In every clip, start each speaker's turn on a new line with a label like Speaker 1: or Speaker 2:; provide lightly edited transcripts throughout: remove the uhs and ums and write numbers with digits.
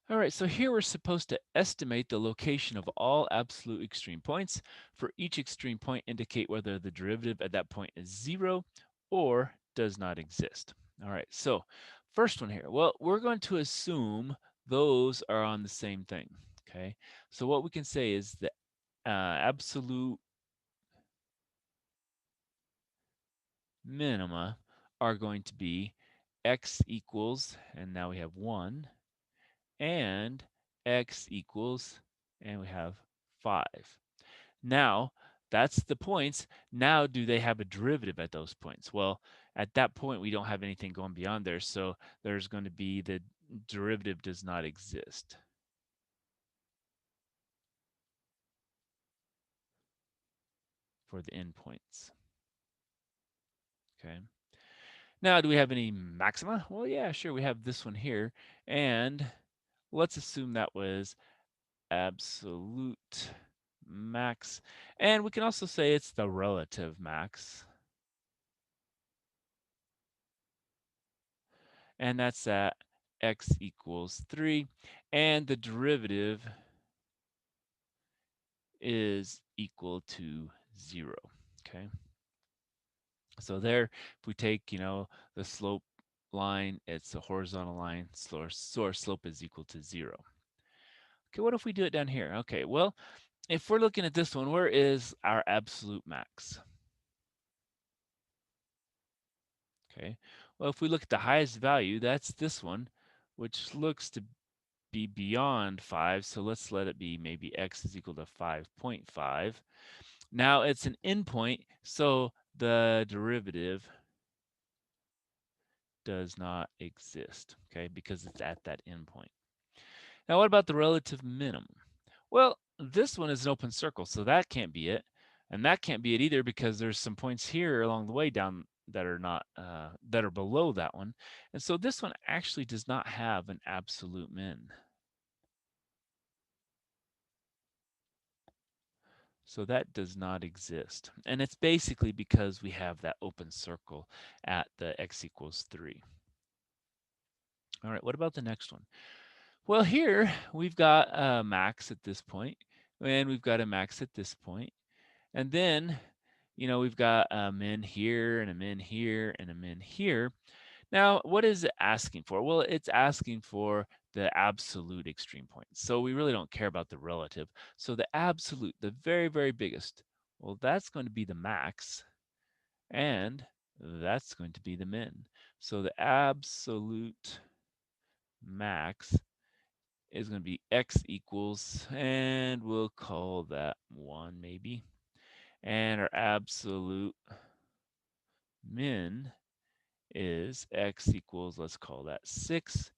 Speaker 1: All right, so here we're supposed to estimate the location of all absolute extreme points. For each extreme point, indicate whether the derivative at that point is 0 or does not exist. All right, so first one here. Well, we're going to assume those are on the same thing. Okay, so what we can say is the absolute minima are going to be x equals, and now we have 1, and x equals, and we have 5. Now, that's the points. Now, do they have a derivative at those points? Well, at that point, we don't have anything going beyond there, so there's going to be the derivative does not exist for the endpoints. Okay. Now, do we have any maxima? Well, yeah, sure. We have this one here, and let's assume that was absolute max. And we can also say it's the relative max. And that's at x equals 3. And the derivative is equal to 0. Okay. So there, if we take, the slope line, it's a horizontal line, so our slope is equal to 0. Okay, what if we do it down here? Okay, well, if we're looking at this one, where is our absolute max? Okay, well, if we look at the highest value, that's this one, which looks to be beyond 5. So let's let it be maybe x is equal to 5.5. Now it's an endpoint, so the derivative does not exist, okay, because it's at that endpoint. Now what about the relative minimum? Well, this one is an open circle, so that can't be it. And that can't be it either because there's some points here along the way down that are not that are below that one. And so this one actually does not have an absolute min. So that does not exist. And it's basically because we have that open circle at the x equals 3. All right, what about the next one? Well, here we've got a max at this point, and we've got a max at this point. And then, we've got a min here, and a min here, and a min here. Now, what is it asking for? Well, it's asking for the absolute extreme point. So we really don't care about the relative. So the absolute, the very, very biggest, well, that's going to be the max, and that's going to be the min. So the absolute max is going to be x equals, and we'll call that 1 maybe. And our absolute min is x equals, let's call that 6.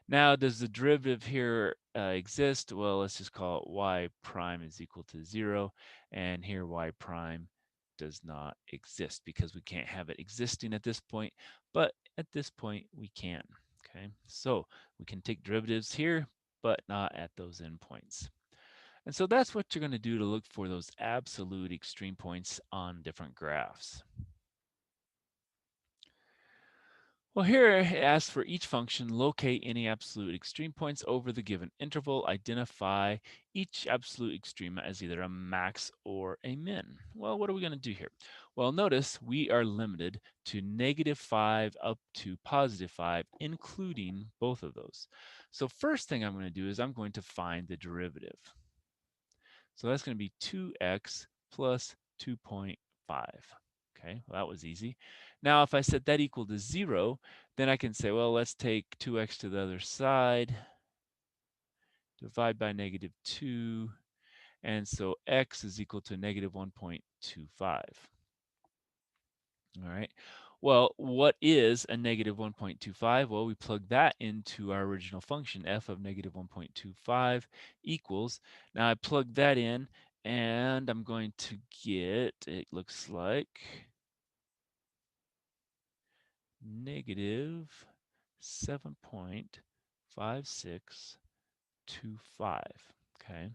Speaker 1: Now, does the derivative here exist? Well, let's just call it y prime is equal to 0. And here y prime does not exist because we can't have it existing at this point. But at this point, we can. Okay, so we can take derivatives here, but not at those endpoints. And so that's what you're going to do to look for those absolute extreme points on different graphs. Well, here it asks for each function, locate any absolute extreme points over the given interval, identify each absolute extrema as either a max or a min. Well, what are we going to do here? Well, notice we are limited to -5 up to +5, including both of those. So first thing I'm going to do is I'm going to find the derivative. So that's going to be 2x plus 2.5. Okay, well, that was easy. Now, if I set that equal to 0, then I can say, well, let's take 2x to the other side, divide by -2, and so x is equal to -1.25. All right. Well, what is a -1.25? Well, we plug that into our original function, f of -1.25 equals. Now I plug that in, and I'm going to get, it looks like, -7.5625. Okay.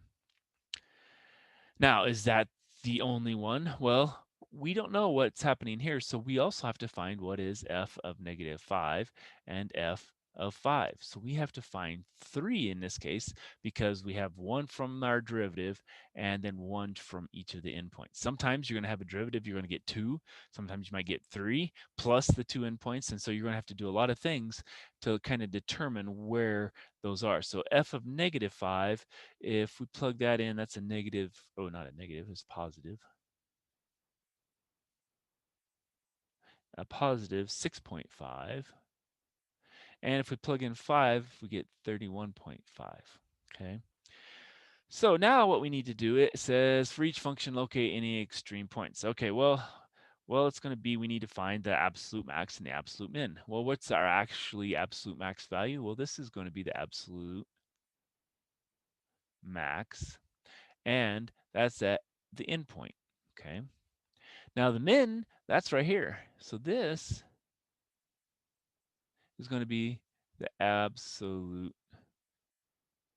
Speaker 1: Now, is that the only one? Well, we don't know what's happening here, so we also have to find what is f of -5 and f of 5. So we have to find 3 in this case because we have 1 from our derivative and then 1 from each of the endpoints. Sometimes you're going to have a derivative, you're going to get 2. Sometimes you might get 3 plus the 2 endpoints. And so you're going to have to do a lot of things to kind of determine where those are. So f of negative 5, if we plug that in, that's a negative, oh, not a negative, it's positive. A positive 6.5. And if we plug in 5, we get 31.5. Okay. So now what we need to do, it says for each function, locate any extreme points. Okay, well, it's going to be we need to find the absolute max and the absolute min. Well, what's our actually absolute max value? Well, this is going to be the absolute max, and that's at the endpoint. Okay. Now the min, that's right here. So this is going to be the absolute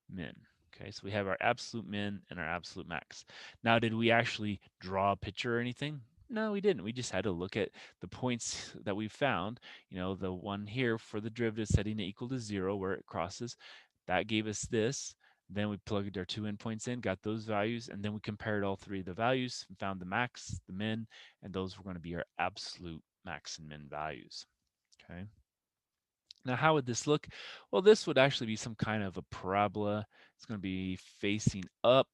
Speaker 1: min. Okay, so we have our absolute min and our absolute max. Now, did we actually draw a picture or anything? No, we didn't. We just had to look at the points that we found. You know, the one here for the derivative setting it equal to 0 where it crosses, that gave us this. Then we plugged our 2 endpoints in, got those values, and then we compared all 3 of the values and found the max, the min, and those were going to be our absolute max and min values. Okay. Now, how would this look? Well, this would actually be some kind of a parabola. It's going to be facing up,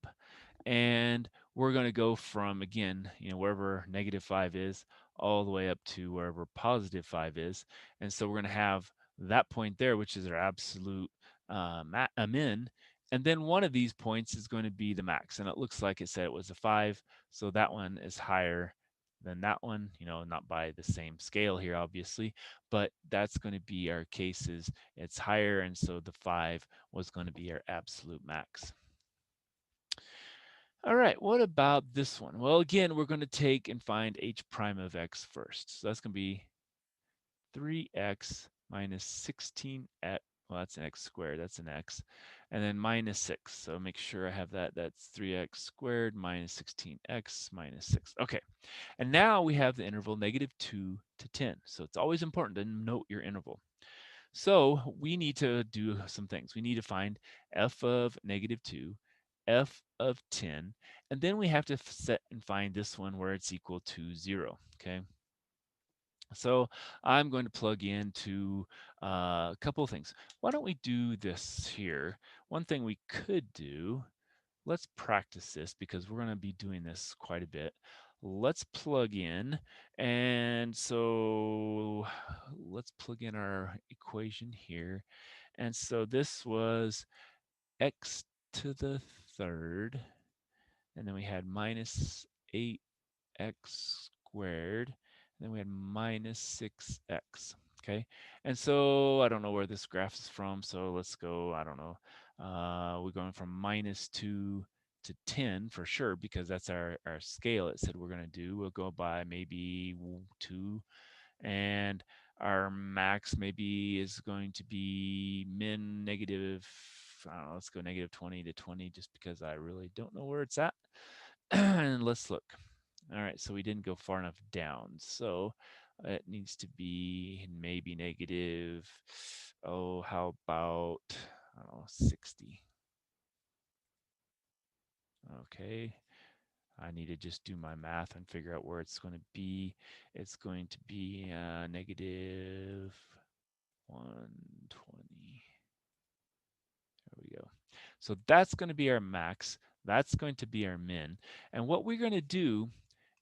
Speaker 1: and we're going to go from, again, wherever negative 5 is, all the way up to wherever positive 5 is. And so we're going to have that point there, which is our absolute min. And then one of these points is going to be the max. And it looks like it said it was a 5. So that one is higher than that one, not by the same scale here, obviously, but that's going to be our cases. It's higher, and so the 5 was going to be our absolute max. All right, what about this one? Well, again, we're going to take and find h prime of x first. So that's going to be 3x minus 16x. Well, that's an x squared. That's an x. And then minus 6. So make sure I have that. That's 3x squared minus 16x minus 6. Okay. And now we have the interval negative 2 to 10. So it's always important to note your interval. So we need to do some things. We need to find f of negative 2, f of 10, and then we have to set and find this one where it's equal to 0. Okay. So I'm going to plug into a couple of things. Why don't we do this here? One thing we could do, let's practice this because we're going to be doing this quite a bit. Let's plug in. And so let's plug in our equation here. And so this was x to the third. And then we had minus 8x squared. And then we had minus 6x. Okay. And so I don't know where this graph is from. So let's go, I don't know. We're going from minus 2 to 10 for sure, because that's our scale it said we're going to do. We'll go by maybe 2. And our max maybe is going to be min negative, I don't know, let's go negative 20 to 20 just because I really don't know where it's at. And let's look. All right, so we didn't go far enough down. So it needs to be maybe negative, oh, how about, I don't know, 60. Okay, I need to just do my math and figure out where it's going to be. It's going to be negative 120. There we go. So that's going to be our max. That's going to be our min. And what we're going to do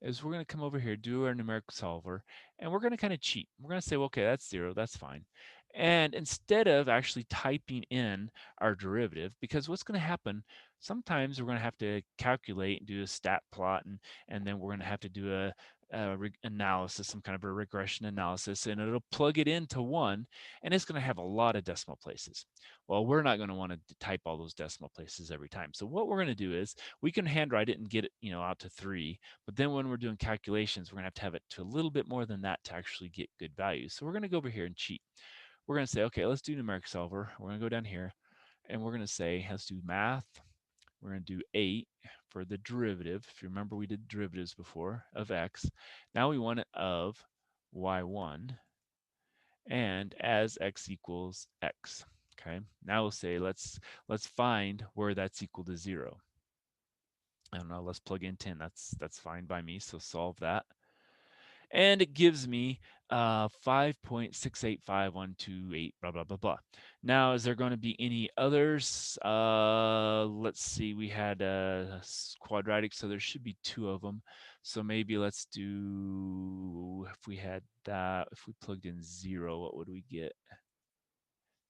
Speaker 1: is we're going to come over here, do our numeric solver, and we're going to kind of cheat. We're going to say, well, okay, that's 0, that's fine. And instead of actually typing in our derivative, because what's going to happen, sometimes we're going to have to calculate and do a stat plot, and then we're going to have to do a analysis, some kind of a regression analysis, and it'll plug it into 1, and it's going to have a lot of decimal places. Well, we're not going to want to type all those decimal places every time. So what we're going to do is we can handwrite it and get it, out to 3. But then when we're doing calculations, we're going to have it to a little bit more than that to actually get good values. So we're going to go over here and cheat. We're going to say, okay, let's do numeric solver. We're going to go down here and we're going to say, let's do math. We're going to do 8 for the derivative. If you remember, we did derivatives before of x. Now we want it of y1. and as x equals x. Okay, now we'll say let's find where that's equal to 0. I don't know, let's plug in 10. That's fine by me, so solve that. And it gives me 5.685128, blah, blah, blah, blah. Now, is there going to be any others? Let's see, we had quadratic, so there should be 2 of them. So maybe let's do, if we had that, if we plugged in 0, what would we get?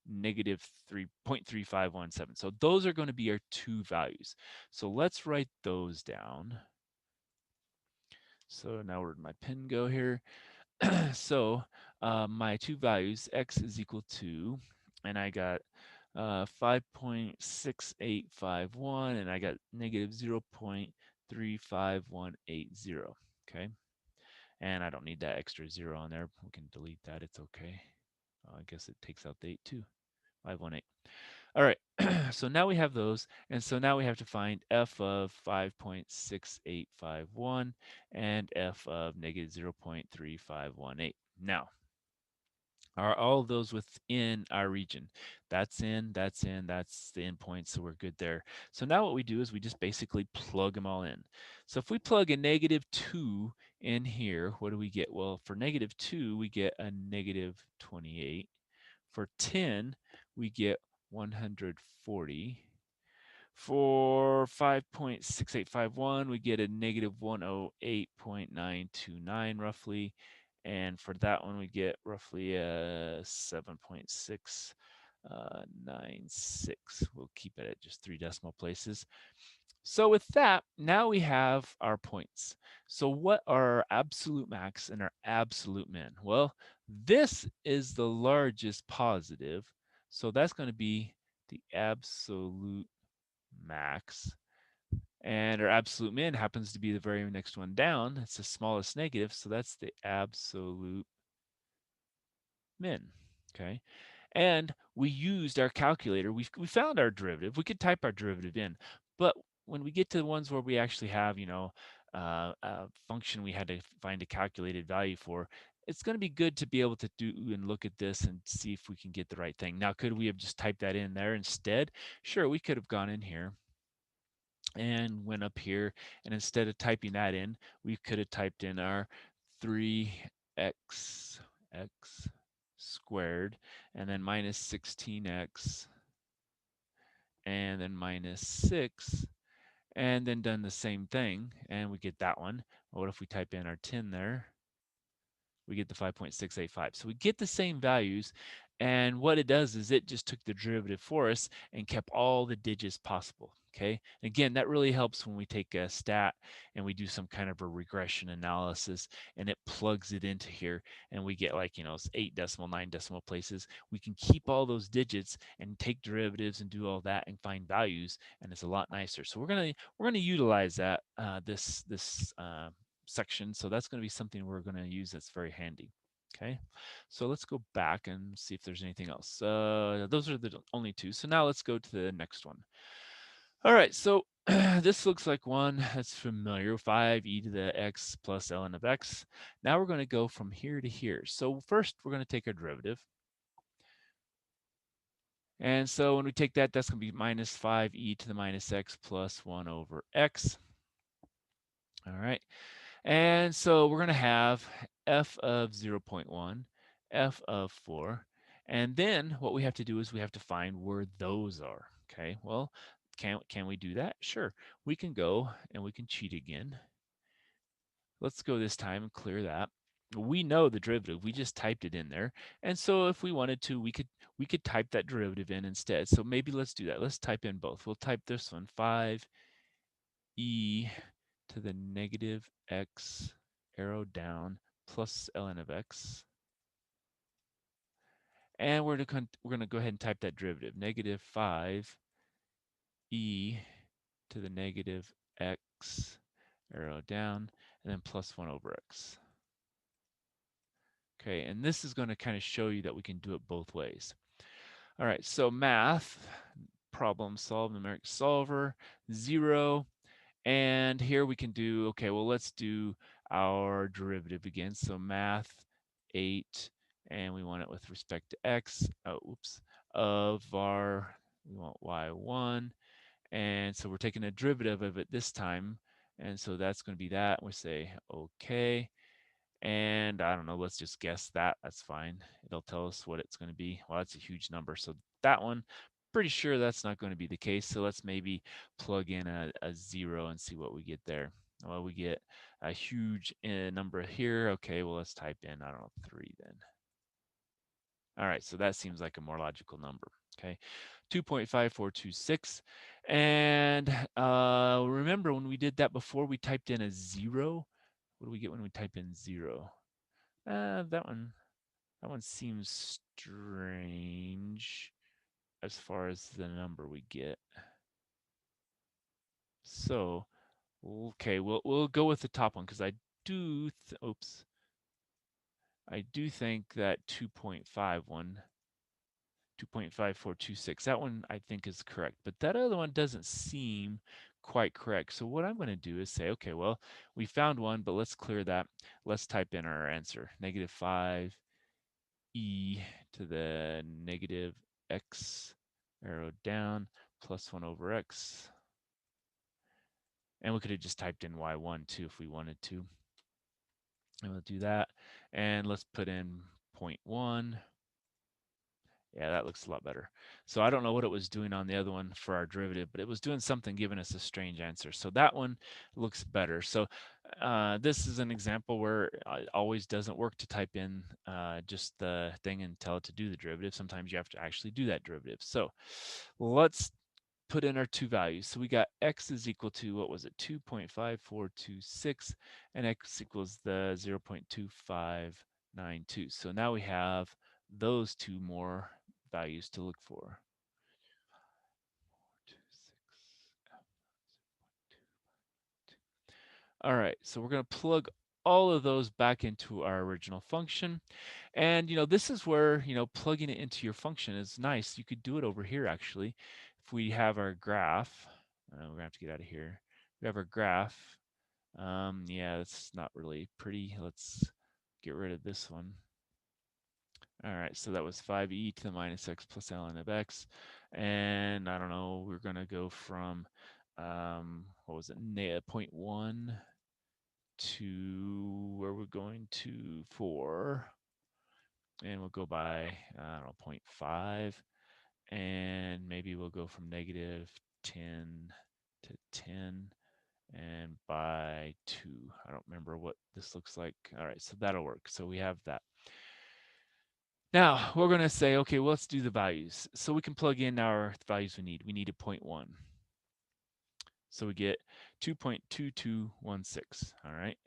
Speaker 1: Negative 3.3517. So those are going to be our 2 values. So let's write those down. So now where'd my pen go here? So my 2 values, x is equal to, and I got 5.6851, and I got negative 0.35180. Okay, and I don't need that extra 0 on there. We can delete that. It's okay. I guess it takes out the 8 too. 518. All right, so now we have those, and so now we have to find f of 5.6851 and f of negative 0.3518. Now, are all of those within our region? That's in, that's the endpoint, so we're good there. So now what we do is we just basically plug them all in. So if we plug a negative 2 in here, what do we get? Well, for negative 2, we get a negative 28. For 10, we get 140. For 5.6851, we get a negative 108.929 roughly. And for that one, we get roughly a 7.696. We'll keep it at just 3 decimal places. So with that, now we have our points. So what are our absolute max and our absolute min? Well, this is the largest positive. So that's going to be the absolute max. And our absolute min happens to be the very next one down. It's the smallest negative, so that's the absolute min. Okay. And we used our calculator. We found our derivative. We could type our derivative in, but when we get to the ones where we actually have, a function we had to find a calculated value for, it's going to be good to be able to do and look at this and see if we can get the right thing. Now, could we have just typed that in there instead? Sure, we could have gone in here and went up here, and instead of typing that in, we could have typed in our 3x squared, and then minus 16x, and then minus 6, and then done the same thing, and we get that one. What if we type in our 10 there? We get the 5.685. So we get the same values, and what it does is it just took the derivative for us and kept all the digits possible. Okay, again, that really helps when we take a stat and we do some kind of a regression analysis, and it plugs it into here, and we get, like, 8 decimal, 9 decimal places. We can keep all those digits and take derivatives and do all that and find values, and it's a lot nicer. So we're gonna utilize that this section. So that's going to be something we're going to use that's very handy. Okay, so let's go back and see if there's anything else. Those are the only 2. So now let's go to the next one. All right, so this looks like one that's familiar, 5e to the x plus ln of x. Now we're going to go from here to here. So first, we're going to take our derivative. And so when we take that, that's going to be minus 5e to the minus x plus 1 over x. All right. And so we're going to have f of 0.1, f of 4, and then what we have to do is we have to find where those are. Okay, well, can we do that? Sure. We can go and we can cheat again. Let's go this time and clear that. We know the derivative. We just typed it in there. And so if we wanted to, we could type that derivative in instead. So maybe let's do that. Let's type in both. We'll type this one, 5e to the negative x arrow down plus ln of x. And we're going to go ahead and type that derivative, negative 5e to the negative x arrow down, and then plus 1 over x. Okay, and this is going to kind of show you that we can do it both ways. All right, so math, problem solve, numeric solver, 0. And here we can do, okay, well, let's do our derivative again. So math 8 and we want it with respect to x, of our, we want y1, and so we're taking a derivative of it this time, and so that's going to be that. We say okay, and I don't know, let's just guess that. That's fine. It'll tell us what it's going to be. Well, that's a huge number, so that one, pretty sure that's not going to be the case. So let's maybe plug in a 0 and see what we get there. Well, we get a huge number here. Okay, well, let's type in, I don't know, 3 then. All right, so that seems like a more logical number. Okay, 2.5426. And remember when we did that before, we typed in a 0. What do we get when we type in 0? That one seems strange as far as the number we get. So, okay, we'll go with the top one because I do I do think that 2.5426, that one I think is correct, but that other one doesn't seem quite correct. So what I'm going to do is say, okay, well, we found one, but let's clear that. Let's type in our answer, -5 e to the negative x arrow down plus 1 over x. And we could have just typed in y1 too if we wanted to. And we'll do that. And let's put in 0.1. Yeah, that looks a lot better. So I don't know what it was doing on the other one for our derivative, but it was doing something, giving us a strange answer. So that one looks better. So this is an example where it always doesn't work to type in just the thing and tell it to do the derivative. Sometimes you have to actually do that derivative. So let's put in our two values. So we got x is equal to, what was it, 2.5426, and x equals the 0.2592. So now we have those two more values to look for. All right, so we're going to plug all of those back into our original function. And, this is where, plugging it into your function is nice. You could do it over here, actually. If we have our graph, we're going to have to get out of here. We have our graph. Yeah, that's not really pretty. Let's get rid of this one. All right, so that was 5e to the minus x plus ln of x. And I don't know, we're going to go from, what was it, 0.1 to where we're going to 4. And we'll go by, I don't know, 0.5. And maybe we'll go from negative 10 to 10 and by 2. I don't remember what this looks like. All right, so that'll work. So we have that. Now we're going to say, okay, well, let's do the values. So we can plug in our values we need. We need a 0.1. So we get 2.2216. All right.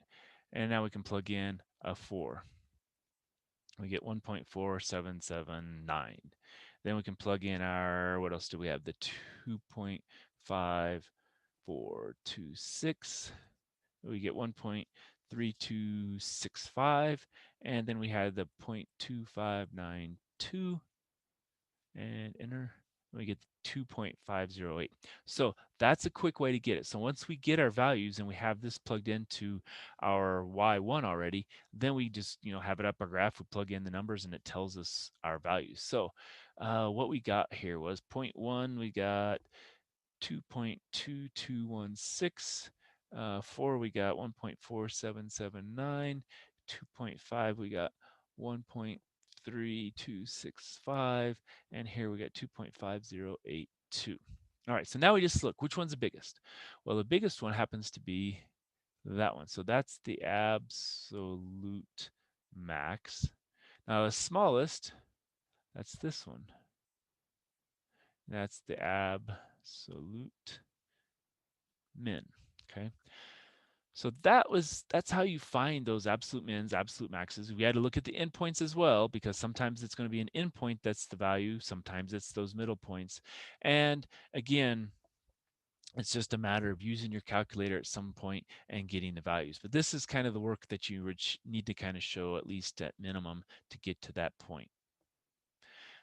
Speaker 1: And now we can plug in a 4. We get 1.4779. Then we can plug in our, what else do we have? The 2.5426. We get 1.3265. And then we had the 0.2592 and enter. We get 2.508. So that's a quick way to get it. So once we get our values and we have this plugged into our y1 already, then we just have it up our graph, we plug in the numbers and it tells us our values. So what we got here was 0.1, we got 2.2216. 4, we got 1.4779. 2.5, we got 1.3265. And here we got 2.5082. All right, so now we just look, which one's the biggest? Well, the biggest one happens to be that one. So that's the absolute max. Now the smallest, that's this one. That's the absolute min, okay? So that's how you find those absolute mins, absolute maxes. We had to look at the endpoints as well, because sometimes it's going to be an endpoint that's the value, sometimes it's those middle points. And again, it's just a matter of using your calculator at some point and getting the values. But this is kind of the work that you would need to kind of show, at least at minimum, to get to that point.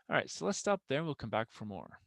Speaker 1: All right, so let's stop there. We'll come back for more.